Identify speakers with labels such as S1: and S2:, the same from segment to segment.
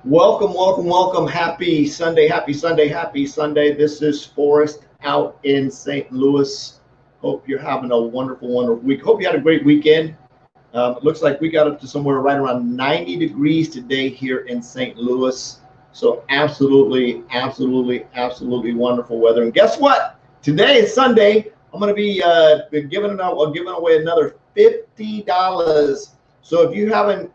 S1: Welcome, welcome, welcome. Happy Sunday, happy Sunday, happy Sunday. This is Forrest out in St. Louis. Hope you're having a wonderful, wonderful week. Hope you had a great weekend. It looks like we got up to somewhere right around 90 degrees today here in St. Louis. So absolutely, absolutely, absolutely wonderful weather. And guess what? Today is Sunday. I'm going to be giving away another $50. So if you haven't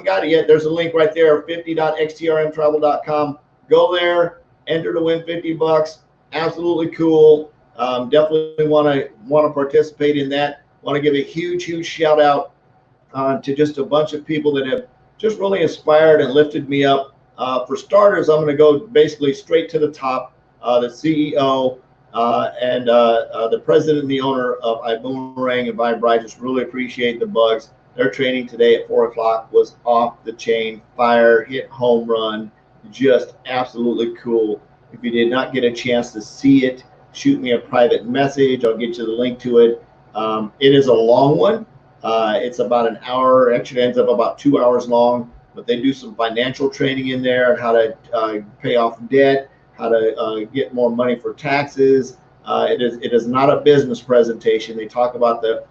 S1: got it yet, there's a link right there, 50.xtrmtravel.com. Go there, enter to win 50 bucks. Absolutely cool. Definitely want to participate in that. Want to give a huge, huge shout out to just a bunch of people that have just really inspired and lifted me up. For starters, I'm going to go basically straight to the top. The CEO and the president and the owner of iBoomerang and Vibe just really appreciate the bugs. Their training today at 4 o'clock was off the chain, fire, hit home run, just absolutely cool. If you did not get a chance to see it, shoot me a private message. I'll get you the link to it. It is a long one. It's about an hour. Actually, ends up about 2 hours long. But they do some financial training in there and how to pay off debt, how to get more money for taxes. It is not a business presentation. They talk about the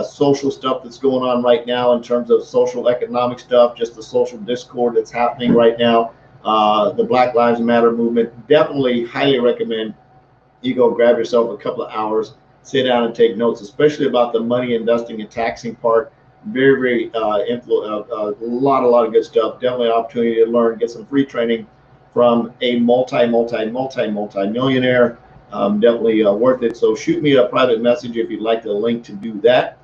S1: social stuff that's going on right now in terms of social economic stuff, just the social discord that's happening right now, the Black Lives Matter movement. Definitely highly recommend you go grab yourself a couple of hours, sit down and take notes, especially about the money investing and taxing part. Very, very a lot of good stuff. Definitely an opportunity to learn, get some free training from a multi millionaire. Definitely worth it. So shoot me a private message if you'd like the link to do that.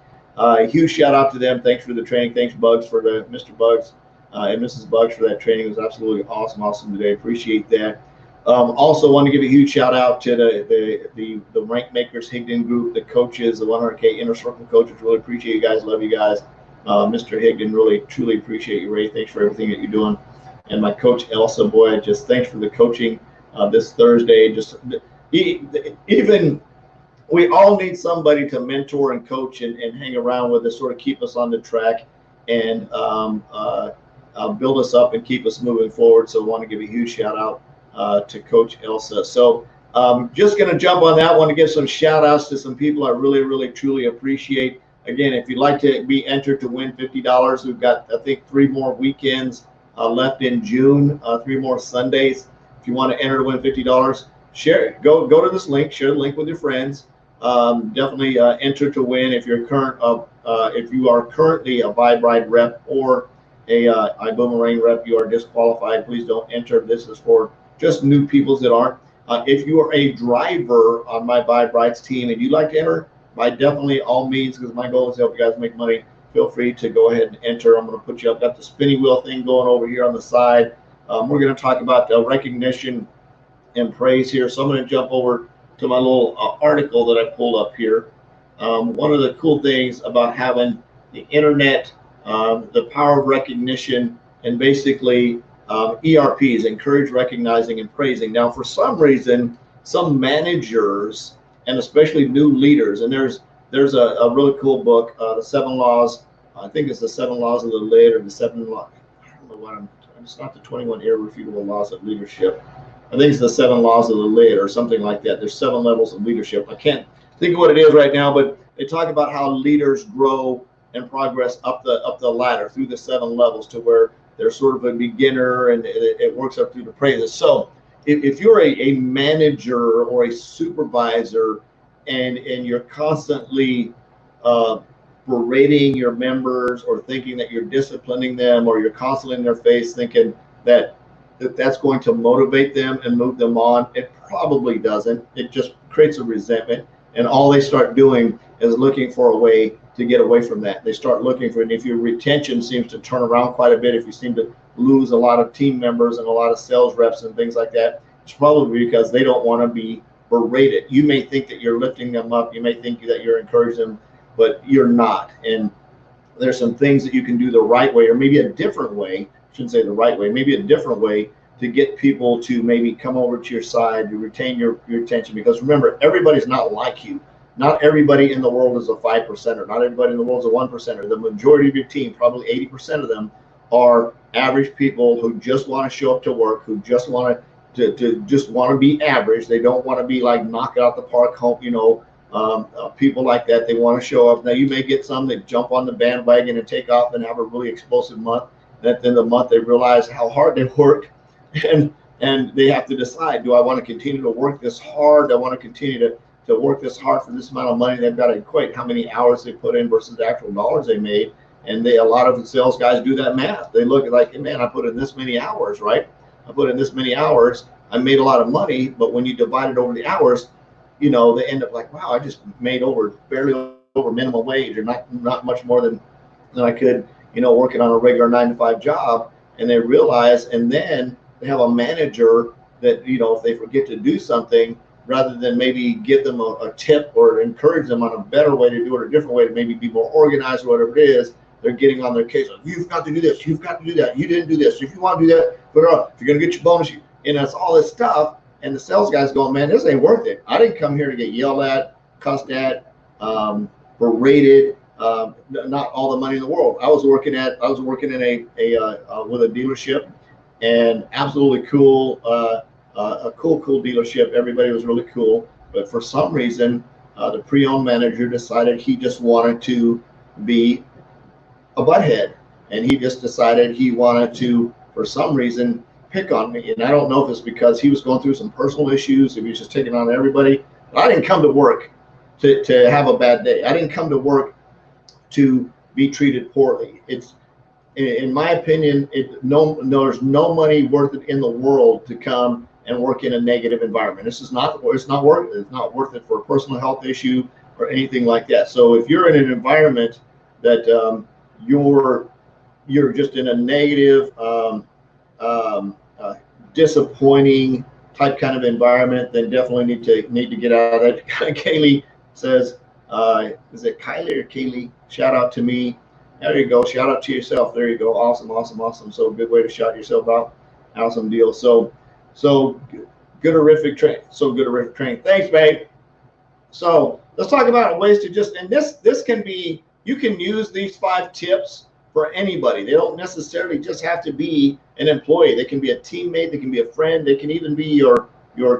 S1: Huge shout out to them. Thanks for the training. Thanks, Bugs, for the Mr. Bugs and Mrs. Bugs for that training. It was absolutely awesome today. Appreciate that. Also, want to give a huge shout out to the Rank Makers Higdon group, the coaches, the 100K Inner Circle coaches. Really appreciate you guys. Love you guys. Mr. Higdon, really truly appreciate you, Ray. Thanks for everything that you're doing. And my coach Elsa, boy, just thanks for the coaching this Thursday. Just even we all need somebody to mentor and coach and hang around with us, sort of keep us on the track and build us up and keep us moving forward. So I want to give a huge shout out to Coach Elsa. So just going to jump on that. Want to give some shout outs to some people I really truly appreciate. Again, if you'd like to be entered to win $50, we've got, I think, 3 more weekends left in June, 3 more Sundays. If you want to enter to win $50, share it. Go to this link, share the link with your friends. Definitely enter to win. If you are currently a Vibe rep or a iBoomerang rep, you are disqualified. Please don't enter. This is for just new people that aren't. If you are a driver on my Vibe team and you'd like to enter, by definitely all means, because my goal is to help you guys make money, feel free to go ahead and enter. I'm going to put you up. Got the spinning wheel thing going over here on the side. We're going to talk about the recognition and praise here. So I'm going to jump over to my little article that I pulled up here. One of the cool things about having the internet, the power of recognition, and basically ERPs, encourage, recognizing, and praising. Now, for some reason, some managers and especially new leaders, and there's a really cool book, the 7 Laws. I think it's the 7 Laws of the Lid, or the 7 Laws. I don't know what it's not the 21 irrefutable laws of leadership. I think it's the 7 Laws of the Lid or something like that. There's 7 levels of leadership. I can't think of what it is right now, but they talk about how leaders grow and progress up the ladder through the 7 levels to where they're sort of a beginner and it works up through the praises. So if you're a manager or a supervisor and you're constantly berating your members or thinking that you're disciplining them, or you're constantly in their face thinking that's going to motivate them and move them on, it probably doesn't. It just creates a resentment, and all they start doing is looking for a way to get away from that. They start looking for it. And if your retention seems to turn around quite a bit, if you seem to lose a lot of team members and a lot of sales reps and things like that, it's probably because they don't want to be berated. You may think that you're lifting them up. You may think that you're encouraging them, but you're not. And there's some things that you can do the right way, or maybe a different way. I shouldn't say the right way, maybe a different way to get people to maybe come over to your side, to retain your attention. Because remember, everybody's not like you. Not everybody in the world is a 5%er. Not everybody in the world is a 1%er. The majority of your team, probably 80% of them, are average people who just want to show up to work, who just want to just want to be average. They don't want to be like knock out the park home, people like that. They want to show up. Now you may get some that jump on the bandwagon and take off and have a really explosive month. At the end of the month, they realize how hard they worked, and they have to decide: do I want to continue to work this hard? Do I want to continue to work this hard for this amount of money? They've got to equate how many hours they put in versus the actual dollars they made. And a lot of the sales guys do that math. They look at like, hey, man, I put in this many hours, right? I put in this many hours. I made a lot of money, but when you divide it over the hours, they end up like, wow, I just made barely over minimum wage, or not much more than I could, working on a regular 9-to-5 job. And they realize, and then they have a manager that, if they forget to do something, rather than maybe give them a tip or encourage them on a better way to do it, or a different way to maybe be more organized or whatever it is, they're getting on their case. Like, you've got to do this. You've got to do that. You didn't do this. If you want to do that, put it on. If you're going to get your bonus, and that's all this stuff. And the sales guy's going, man, this ain't worth it. I didn't come here to get yelled at, cussed at, berated, not all the money in the world. I was working in with a dealership, and absolutely cool, a cool dealership. Everybody was really cool. But for some reason, the pre-owned manager decided he just wanted to be a butthead, and he just decided he wanted to, for some reason, pick on me. And I don't know if it's because he was going through some personal issues, if he was just taking on everybody. But I didn't come to work to have a bad day. I didn't come to work to be treated poorly. It's, in my opinion, there's no money worth it in the world to come and work in a negative environment. It's not worth it for a personal health issue or anything like that. So if you're in an environment that you're just in a negative, disappointing type kind of environment, then definitely need to get out of that. Kaylee says, is it Kylie or Kaylee? Shout out to me. There you go. Shout out to yourself. There you go. Awesome. So good way to shout yourself out. Awesome deal. So good-erific training. Thanks, babe. So let's talk about ways to just, and this can be, you can use these 5 tips for anybody. They don't necessarily just have to be an employee. They can be a teammate. They can be a friend. They can even be your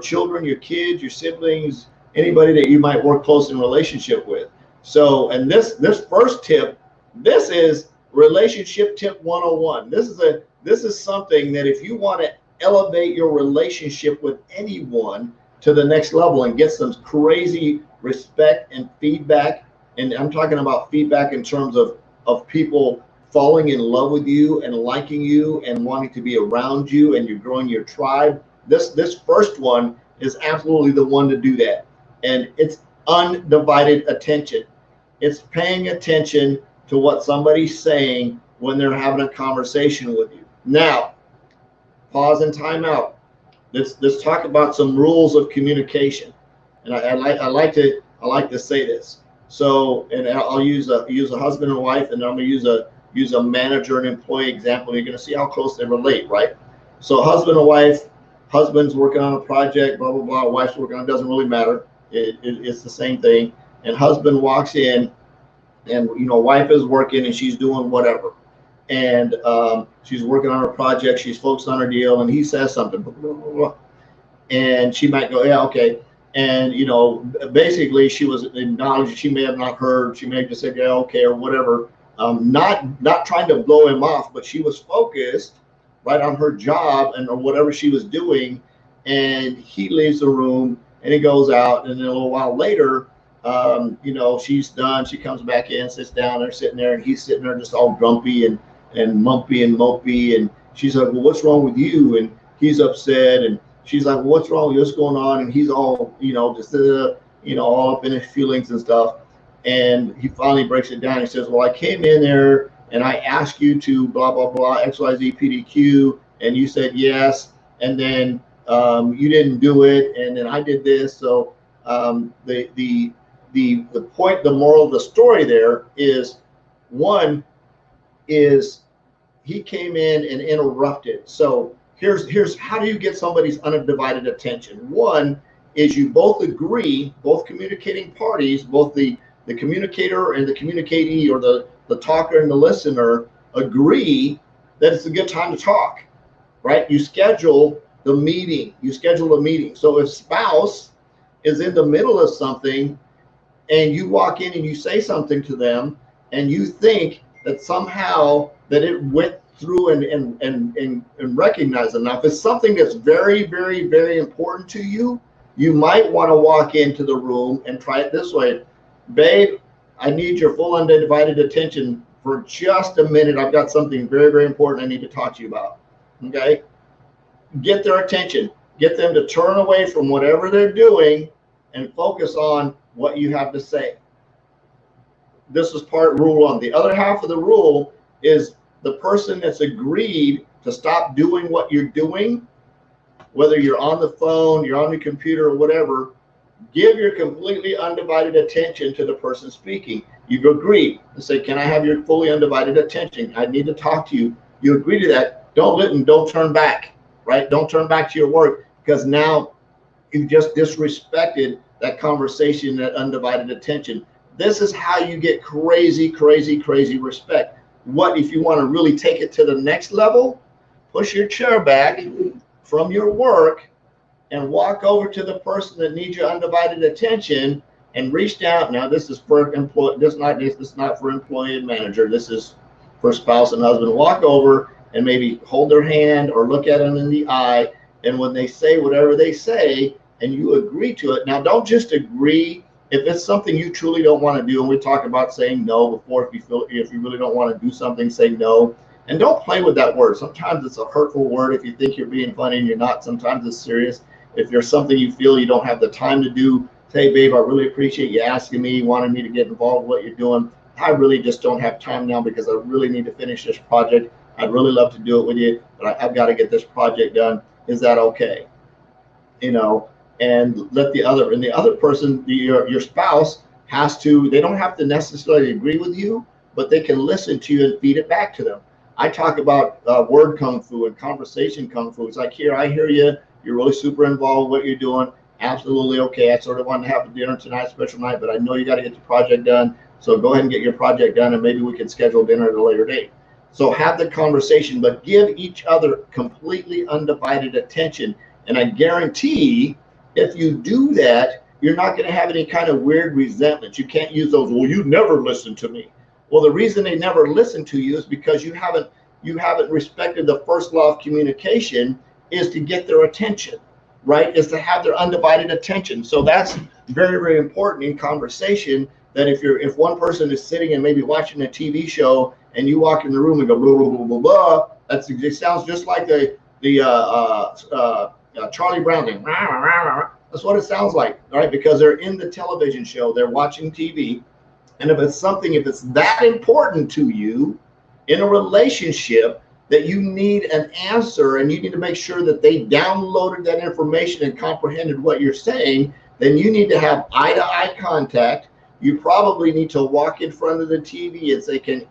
S1: children, your kids, your siblings, anybody that you might work close in relationship with. So, and this first tip, this is relationship tip 101. This is something that if you want to elevate your relationship with anyone to the next level and get some crazy respect and feedback, and I'm talking about feedback in terms of people falling in love with you and liking you and wanting to be around you, and you're growing your tribe. This first one is absolutely the one to do that. And it's undivided attention. It's paying attention to what somebody's saying when they're having a conversation with you. Now, pause and time out. Let's talk about some rules of communication. And I like to say this. So, and I'll use a husband and wife, and I'm going to use a manager and employee example. You're going to see how close they relate, right? So, husband and wife. Husband's working on a project, blah blah blah. Wife's working on it. Doesn't really matter. It's the same thing. And husband walks in, and wife is working and she's doing whatever, and she's working on her project. She's focused on her deal, and he says something, blah, blah, blah, blah. And she might go, yeah, okay. And basically she was acknowledged. She may have not heard. She may have just said, yeah, okay, or whatever. Not trying to blow him off, but she was focused right on her job and or whatever she was doing. And he leaves the room and he goes out, and then a little while later, she's done. She comes back in, sits down, they're sitting there, and he's sitting there just all grumpy and mumpy and mopey. And she's like, well, what's wrong with you? And he's upset. And she's like, well, what's wrong? What's going on? And he's all, just, all up in his feelings and stuff. And he finally breaks it down. He says, well, I came in there and I asked you to blah, blah, blah, XYZ, PDQ, and you said yes. And then you didn't do it. And then I did this. So the point, the moral of the story there is, one is he came in and interrupted. So here's how do you get somebody's undivided attention? One is you both agree, both communicating parties, both the communicator and the communicatee, or the talker and the listener, agree that it's a good time to talk, right? You schedule the meeting. You schedule a meeting. So if spouse is in the middle of something and you walk in and you say something to them and you think that somehow that it went through and recognized them. Now, if it's something that's very, very, very important to you, you might want to walk into the room and try it this way. Babe, I need your full undivided attention for just a minute. I've got something very, very important I need to talk to you about. Okay? Get their attention. Get them to turn away from whatever they're doing and focus on what you have to say. This is part rule 1. The other half of the rule is the person that's agreed to stop doing what you're doing, whether you're on the phone, you're on the computer, or whatever, give your completely undivided attention to the person speaking. You've agreed to say, can I have your fully undivided attention? I need to talk to you. You agree to that. Don't listen, don't turn back, right? Don't turn back to your work, because now you've just disrespected that conversation, that undivided attention. This is how you get crazy, crazy, crazy respect. What if you want to really take it to the next level? Push your chair back from your work and walk over to the person that needs your undivided attention and reach down. Now, this is for employee. This is not for employee and manager. This is for spouse and husband. Walk over and maybe hold their hand or look at them in the eye. And when they say whatever they say, and you agree to it. Now, don't just agree. If it's something you truly don't want to do, and we talked about saying no before, if you really don't want to do something, say no. And don't play with that word. Sometimes it's a hurtful word if you think you're being funny and you're not. Sometimes it's serious. If there's something you feel you don't have the time to do, say, babe, I really appreciate you asking me, wanting me to get involved in what you're doing. I really just don't have time now because I really need to finish this project. I'd really love to do it with you, but I've got to get this project done. Is that okay? You know, and let the other person, your spouse, has to, they don't have to necessarily agree with you, but they can listen to you and feed it back to them. I talk about word kung fu and conversation kung fu. It's like, here, I hear you. You're really super involved with what you're doing. Absolutely okay. I sort of want to have a dinner tonight, special night, but I know you got to get the project done. So go ahead and get your project done, and maybe we can schedule dinner at a later date. So have the conversation, but give each other completely undivided attention. And I guarantee if you do that, you're not going to have any kind of weird resentment. You can't use those, well, you never listen to me. Well, the reason they never listen to you is because you haven't respected the first law of communication, is to get their attention, right? Is to have their undivided attention. So that's very, very important in conversation, that if one person is sitting and maybe watching a TV show and you walk in the room and go blah, blah, blah, blah, blah, it sounds just like the Charlie Brown thing. That's what it sounds like, right? Because they're in the television show, they're watching TV. And if it's that important to you in a relationship that you need an answer, and you need to make sure that they downloaded that information and comprehended what you're saying, then you need to have eye-to-eye contact. You probably need to walk in front of the TV and say,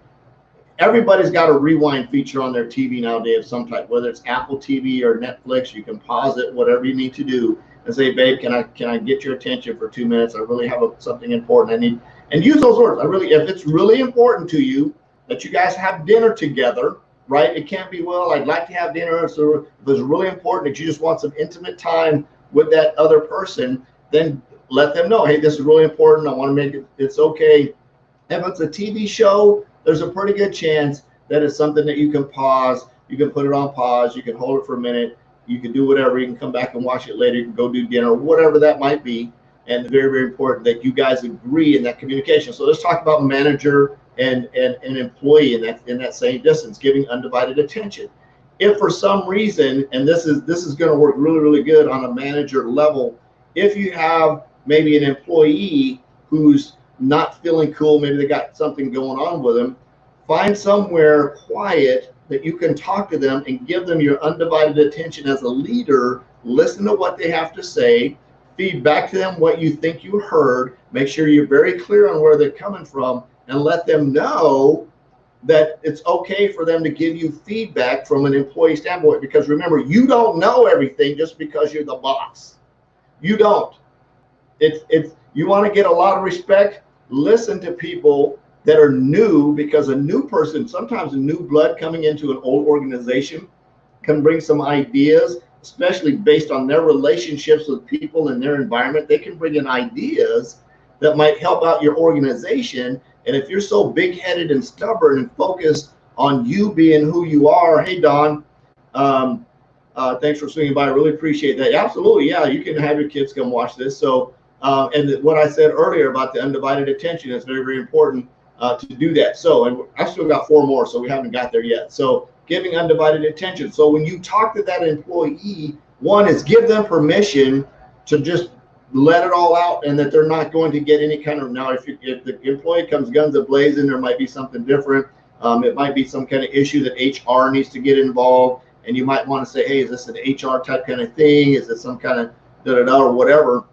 S1: everybody's got a rewind feature on their TV nowadays of some type, whether it's Apple TV or Netflix. You can pause it, whatever you need to do, and say, babe, can I get your attention for 2 minutes? I really have something important I need. And use those words. If it's really important to you that you guys have dinner together, right? It can't be, well, I'd like to have dinner. So if it's really important that you just want some intimate time with that other person, then let them know, hey, this is really important. I want to make it's okay. If it's a TV show, there's a pretty good chance that it's something that you can pause. You can put it on pause. You can hold it for a minute. You can do whatever. You can come back and watch it later. You can go do dinner, whatever that might be. And very, very important that you guys agree in that communication. So let's talk about manager and employee in that same distance, giving undivided attention. If for some reason, and this is going to work really, really good on a manager level, if you have maybe an employee who's not feeling cool, maybe they got something going on with them, find somewhere quiet that you can talk to them and give them your undivided attention as a leader. Listen to what they have to say, feed back to them what you think you heard, make sure you're very clear on where they're coming from, and let them know that it's okay for them to give you feedback from an employee standpoint. Because remember, you don't know everything just because you're the boss. You don't. You want to get a lot of respect, listen to people that are new, because a new person, sometimes a new blood coming into an old organization can bring some ideas, especially based on their relationships with people in their environment. They can bring in ideas that might help out your organization. And if you're so big-headed and stubborn and focused on you being who you are, hey, Don, thanks for swinging by. I really appreciate that. Absolutely, yeah, you can have your kids come watch this. So, and what I said earlier about the undivided attention is very, very important to do that. So, and I've still got 4 more, so we haven't got there yet. So, giving undivided attention. So when you talk to that employee, one is give them permission to just let it all out, and that they're not going to get any kind of, now if the employee comes guns a-blazing, there might be something different. It might be some kind of issue that HR needs to get involved, and you might want to say, hey, is this an HR type kind of thing? Is it some kind of da-da-da or whatever?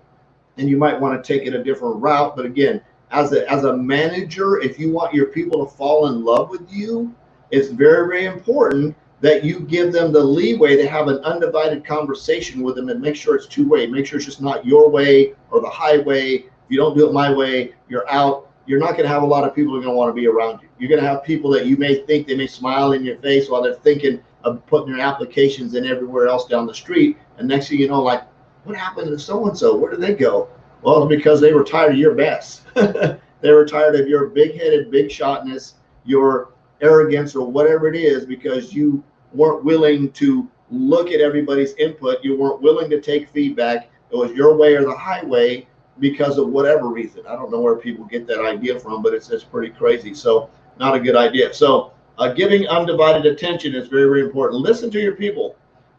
S1: And you might want to take it a different route. But again, as a manager, if you want your people to fall in love with you, it's very, very important that you give them the leeway to have an undivided conversation with them, and make sure it's two-way. Make sure it's just not your way or the highway. If you don't do it my way, you're out. You're not going to have a lot of people who are going to want to be around you. You're going to have people that you may think, they may smile in your face while they're thinking of putting their applications in everywhere else down the street. And next thing you know, like, what happened to so-and-so? Where did they go? Well, it's because they were tired of your mess. They were tired of your big-headed, big shotness, your arrogance, or whatever it is, because you weren't willing to look at everybody's input. You weren't willing to take feedback. It was your way or the highway because of whatever reason. I don't know where people get that idea from, but it's pretty crazy. So not a good idea. So giving undivided attention is very, very important. Listen to your people.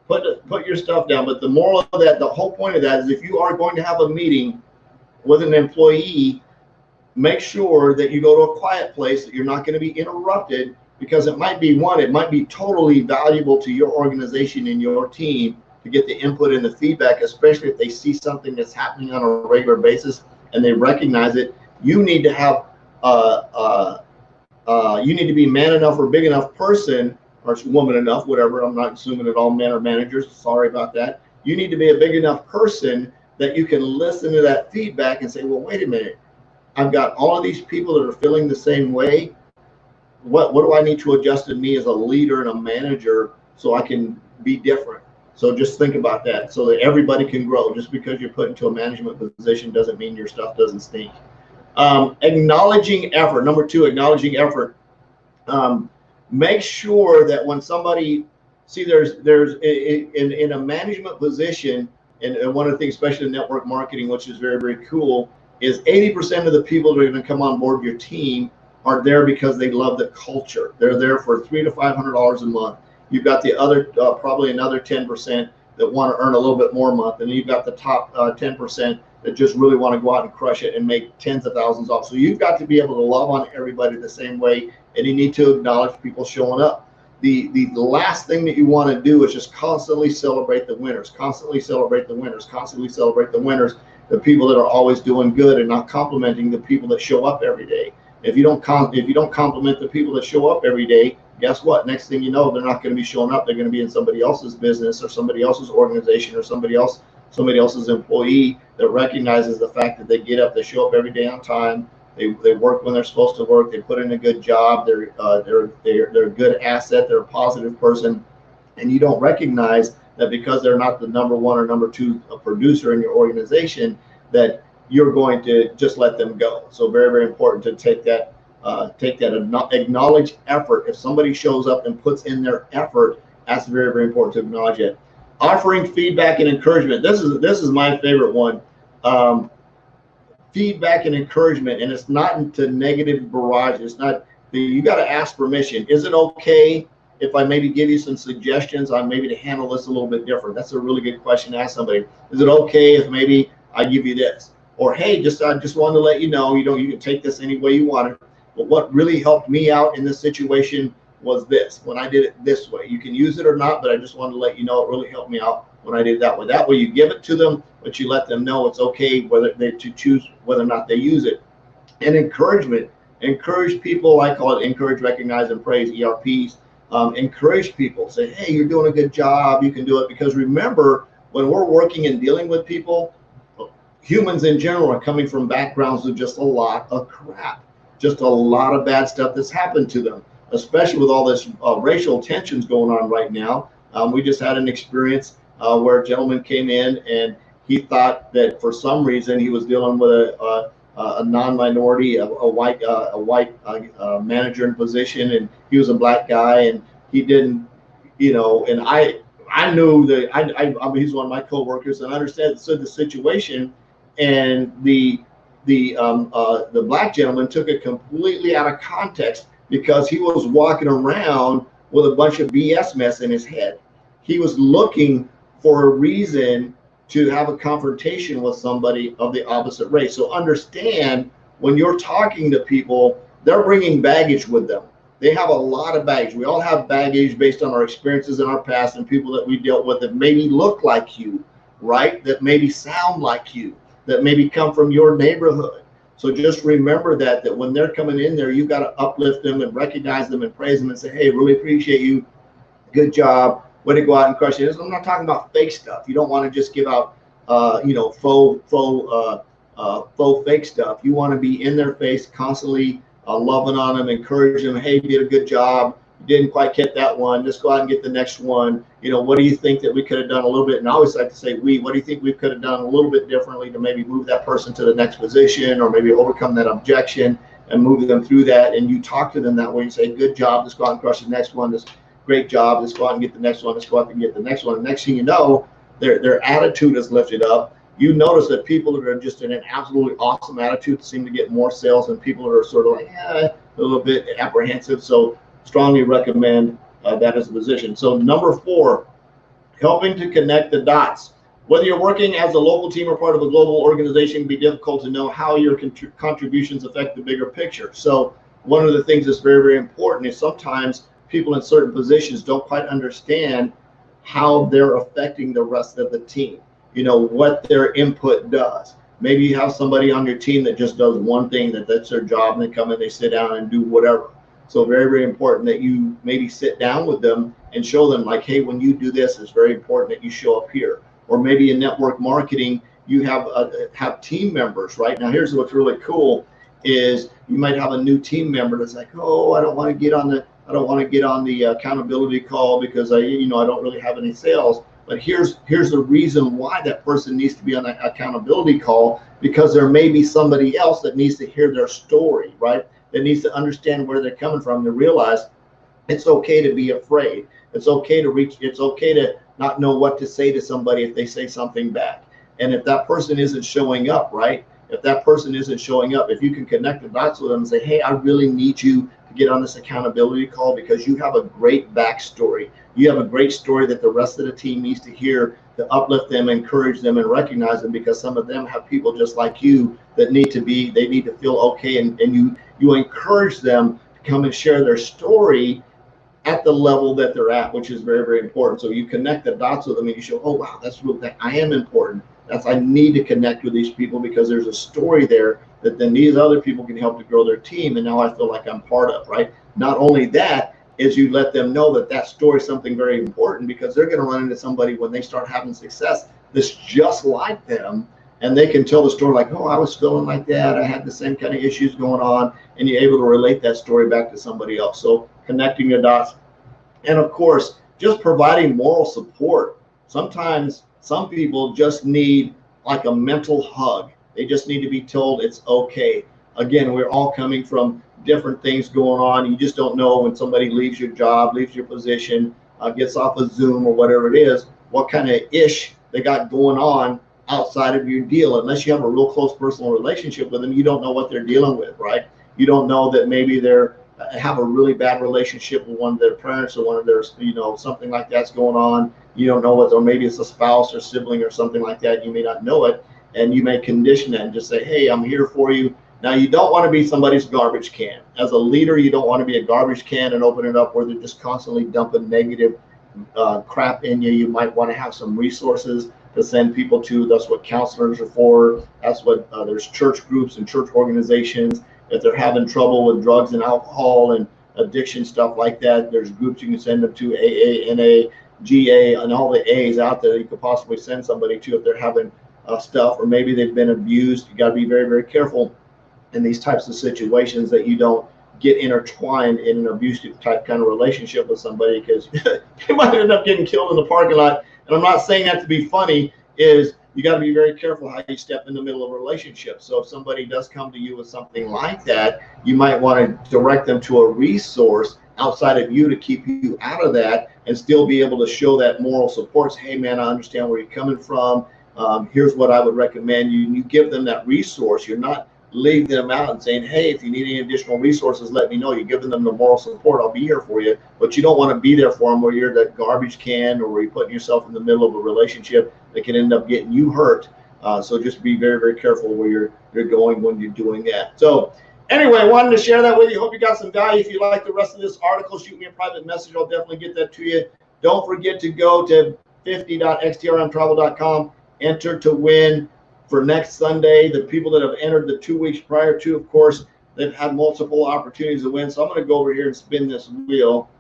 S1: Put your stuff down. But the moral of that, the whole point of that is, if you are going to have a meeting with an employee, make sure that you go to a quiet place, that you're not going to be interrupted, because it might be totally valuable to your organization and your team to get the input and the feedback, especially if they see something that's happening on a regular basis and they recognize it. You need to have you need to be man enough or big enough person, or woman enough, whatever. I'm not assuming that all men are managers. Sorry about that. You need to be a big enough person that you can listen to that feedback and say, well, wait a minute. I've got all of these people that are feeling the same way. What do I need to adjust in me as a leader and a manager so I can be different? So just think about that, so that everybody can grow. Just because you're put into a management position doesn't mean your stuff doesn't stink. Acknowledging effort. Number 2, acknowledging effort. Make sure that when somebody, there's in a management position, and one of the things, especially in network marketing, which is very, very cool, is 80% of the people that are going to come on board your team are there because they love the culture. They're there for $300 to $500 a month. You've got the other, probably another 10% that want to earn a little bit more a month. And you've got the top 10% that just really want to go out and crush it and make tens of thousands off. So you've got to be able to love on everybody the same way, and you need to acknowledge people showing up. The last thing that you want to do is just constantly celebrate the winners, constantly celebrate the winners, constantly celebrate the winners, the people that are always doing good, and not complimenting the people that show up every day. If you don't compliment the people that show up every day, guess what? Next thing you know, they're not going to be showing up. They're going to be in somebody else's business or somebody else's organization or somebody else's employee that recognizes the fact that they get up, they show up every day on time, they work when they're supposed to work, they put in a good job, they're a good asset, they're a positive person, and you don't recognize that because they're not the number 1 or number 2 producer in your organization, that you're going to just let them go. So very, very important to take that acknowledge effort. If somebody shows up and puts in their effort, that's very, very important to acknowledge it. Offering feedback and encouragement. This is my favorite one. Feedback and encouragement, and it's not into negative barrage. It's not. You got to ask permission. Is it okay if I maybe give you some suggestions on maybe to handle this a little bit different? That's a really good question to ask somebody. Is it okay if maybe I give you this? Or hey, I just wanted to let you know, you can take this any way you want it. But what really helped me out in this situation was this, when I did it this way. You can use it or not, but I just wanted to let you know it really helped me out when I did it that way. That way you give it to them, but you let them know it's okay whether they to choose whether or not they use it. And encouragement. Encourage people. I call it encourage, recognize, and praise, ERPs. Encourage people. Say, hey, you're doing a good job. You can do it. Because remember, when we're working and dealing with people, humans in general are coming from backgrounds of just a lot of crap. just a lot of bad stuff that's happened to them, especially with all this racial tensions going on right now. We just had an experience where a gentleman came in and he thought that for some reason he was dealing with a non-minority, a white manager in position, and he was a black guy, and he didn't, and I knew that I mean, he's one of my coworkers, and I understood the situation, and the black gentleman took it completely out of context because he was walking around with a bunch of BS mess in his head. He was looking for a reason to have a confrontation with somebody of the opposite race. So understand, when you're talking to people, they're bringing baggage with them. They have a lot of baggage. We all have baggage based on our experiences in our past and people that we dealt with that maybe look like you, right? That maybe sound like you, that maybe come from your neighborhood. So just remember that when they're coming in there, you got to uplift them and recognize them and praise them and say, hey, really appreciate you. Good job. Way to go out and crush it. I'm not talking about fake stuff. You don't want to just give out, faux fake stuff. You want to be in their face, constantly loving on them, encouraging them. Hey, you did a good job. You didn't quite get that one. Just go out and get the next one. What do you think that we could have done a little bit? And I always like to say, what do you think we could have done a little bit differently to maybe move that person to the next position, or maybe overcome that objection and move them through that? And you talk to them that way. You say, good job. Let's go out and crush the next one. Great job. Let's go out and get the next one. Let's go out and get the next one. And next thing you know, their attitude is lifted up. You notice that people that are just in an absolutely awesome attitude seem to get more sales than people that are sort of like a little bit apprehensive. So strongly recommend that as a position. So number 4, helping to connect the dots. Whether you're working as a local team or part of a global organization, it can be difficult to know how your contributions affect the bigger picture. So one of the things that's very, very important is sometimes people in certain positions don't quite understand how they're affecting the rest of the team, what their input does. Maybe you have somebody on your team that just does one thing, that's their job, and they come in, they sit down and do whatever. So very, very important that you maybe sit down with them and show them, like, hey, when you do this, it's very important that you show up here. Or maybe in network marketing, you have team members, right? Now, here's what's really cool is you might have a new team member that's like, oh, I don't want to get on the accountability call because I don't really have any sales. But here's the reason why that person needs to be on that accountability call, because there may be somebody else that needs to hear their story, right? That needs to understand where they're coming from, to realize it's okay to be afraid. It's okay to not know what to say to somebody if they say something back. And if that person isn't showing up, right? If that person isn't showing up, if you can connect the dots with them and say, hey, I really need you to get on this accountability call because you have a great backstory. You have a great story that the rest of the team needs to hear, to uplift them, encourage them, and recognize them, because some of them have people just like you that need to feel okay, and you encourage them to come and share their story at the level that they're at, which is very, very important. So you connect the dots with them and you show, oh wow, that's real, that I am important. I need to connect with these people because there's a story there that then these other people can help to grow their team, and now I feel like I'm part of, right? Not only that, is you let them know that story is something very important, because they're going to run into somebody when they start having success that's just like them, and they can tell the story like, oh, I was feeling like that, I had the same kind of issues going on, and you're able to relate that story back to somebody else. So connecting the dots, and of course, just providing moral support. Sometimes some people just need like a mental hug. They just need to be told it's okay. Again, we're all coming from different things going on. You just don't know when somebody leaves your job, leaves your position, gets off of Zoom or whatever it is, what kind of ish they got going on outside of your deal. Unless you have a real close personal relationship with them, you don't know what they're dealing with, right? You don't know that maybe they're have a really bad relationship with one of their parents, or one of their, something like that's going on. You don't know what, or maybe it's a spouse or sibling or something like that. You may not know it, and you may condition that and just say, hey, I'm here for you. Now, you don't want to be somebody's garbage can. As a leader, you don't want to be a garbage can and open it up where they're just constantly dumping negative crap in you. You might want to have some resources to send people to. That's what counselors are for. That's what there's church groups and church organizations. If they're having trouble with drugs and alcohol and addiction, stuff like that, there's groups you can send them to, AA, NA, GA, and all the A's out there you could possibly send somebody to if they're having stuff, or maybe they've been abused. You got to be very, very careful in these types of situations, that you don't get intertwined in an abusive type kind of relationship with somebody, because they might end up getting killed in the parking lot. And I'm not saying that to be funny, is you got to be very careful how you step in the middle of a relationship. So if somebody does come to you with something like that, you might want to direct them to a resource outside of you to keep you out of that, and still be able to show that moral support. Hey man, I understand where you're coming from. Here's what I would recommend you. And you give them that resource. You're not leaving them out and saying, hey, if you need any additional resources, let me know. You're giving them the moral support. I'll be here for you. But you don't want to be there for them where you're that garbage can, or where you're putting yourself in the middle of a relationship that can end up getting you hurt. So just be very, very careful where you're going when you're doing that. So anyway, wanted to share that with you. Hope you got some value. If you like the rest of this article, shoot me a private message. I'll definitely get that to you. Don't forget to go to 50.xtrmtravel.com. Enter to win for next Sunday. The people that have entered the 2 weeks prior to, of course, they've had multiple opportunities to win. So I'm going to go over here and spin this wheel.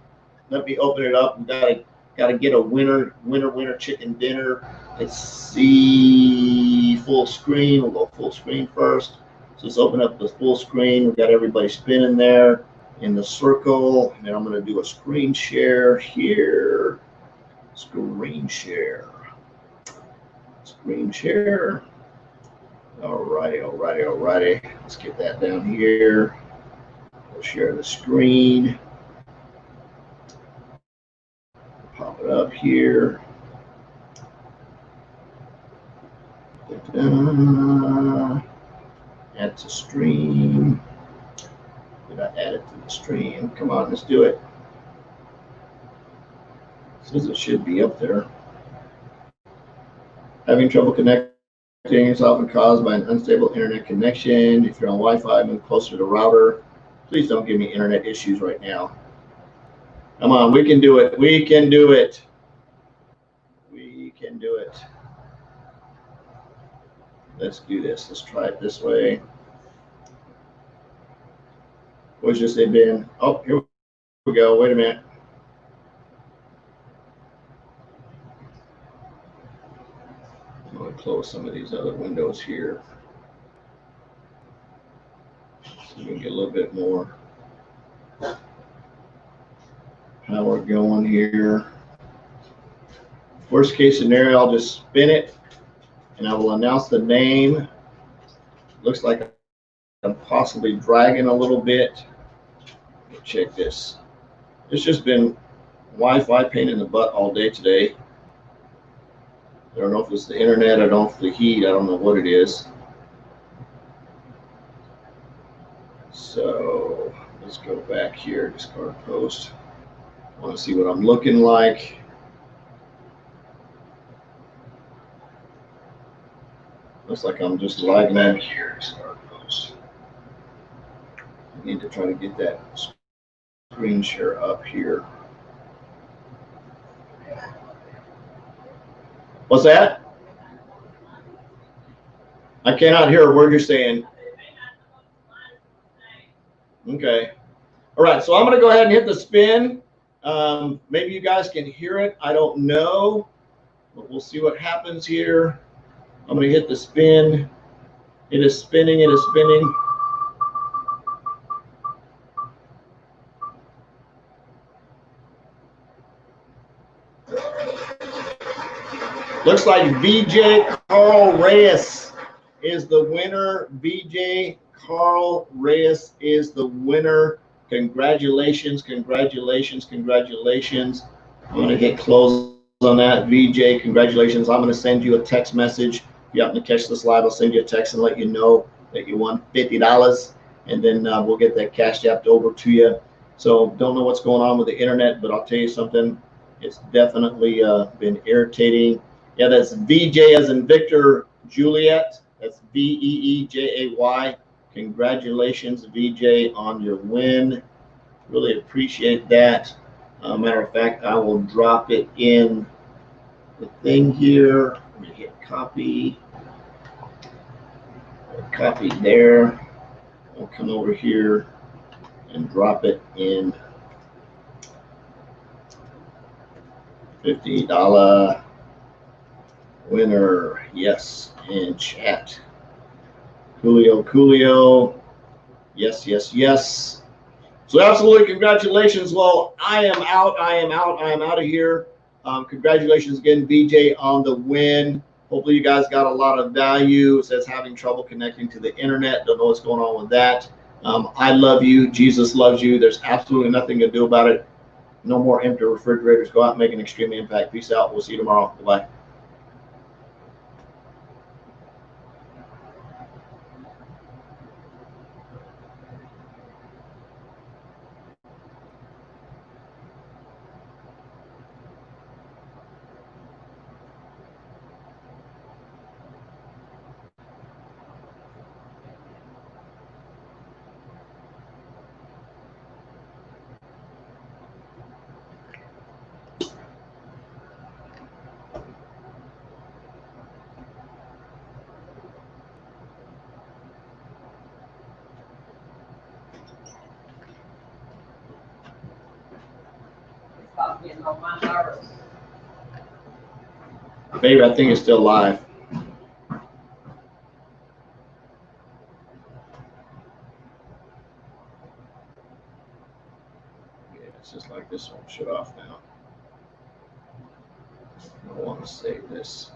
S1: Let me open it up. We got to get a winner chicken dinner. Let's see, full screen. We'll go full screen first. So let's open up the full screen. We've got everybody spinning there in the circle. And then I'm going to do a screen share here. Screen share. Screen share. Alrighty. Let's get that down here. We'll share the screen. Pop it up here. Add to stream. Did I add it to the stream? Come on, let's do it. Says it should be up there. Having trouble connecting is often caused by an unstable internet connection. If you're on Wi-Fi, move closer to the router. Please don't give me internet issues right now. Come on, we can do it. We can do it. We can do it. Let's do this. Let's try it this way. What's just it been? Oh, here we go. Wait a minute. I'm going to close some of these other windows here, so we can get a little bit more power going here. Worst case scenario, I'll just spin it and I will announce the name. Looks like I'm possibly dragging a little bit. Check this. It's just been Wi-Fi pain in the butt all day today. I don't know if it's the internet, I don't know if the heat, I don't know what it is. So let's go back here, discard post. I want to see what I'm looking like. Looks like I'm just lagging back here, discard post. I need to try to get that screen share up here. What's that? I cannot hear a word you're saying. Okay. All right, so I'm going to go ahead and hit the spin. Maybe you guys can hear it. I don't know, but we'll see what happens here. I'm going to hit the spin. It is spinning. It is spinning. Looks like VJ Carl Reyes is the winner. VJ Carl Reyes is the winner. Congratulations, congratulations, congratulations. I'm going to hit close on that. VJ, congratulations. I'm going to send you a text message. If you happen to catch this live, I'll send you a text and let you know that you won $50. And then we'll get that cash apped over to you. So don't know what's going on with the internet, but I'll tell you something. It's definitely been irritating. Yeah, that's VJ as in Victor Juliet. That's VEEJAY. Congratulations, VJ, on your win. Really appreciate that. Matter of fact, I will drop it in the thing here. Let me hit copy. Copy there. I'll come over here and drop it in $50 winner. Yes, in chat. Coolio. Yes, yes, yes. So absolutely, congratulations. Well, I am out. I am out. I am out of here. Congratulations again, BJ, on the win. Hopefully, you guys got a lot of value. It says having trouble connecting to the internet. Don't know what's going on with that. I love you. Jesus loves you. There's absolutely nothing to do about it. No more empty refrigerators. Go out and make an extreme impact. Peace out. We'll see you tomorrow. Bye.
S2: Stop getting on my nerves.
S1: Baby, I think it's still live. Yeah, it's just like this one. Shut off now. I want to save this.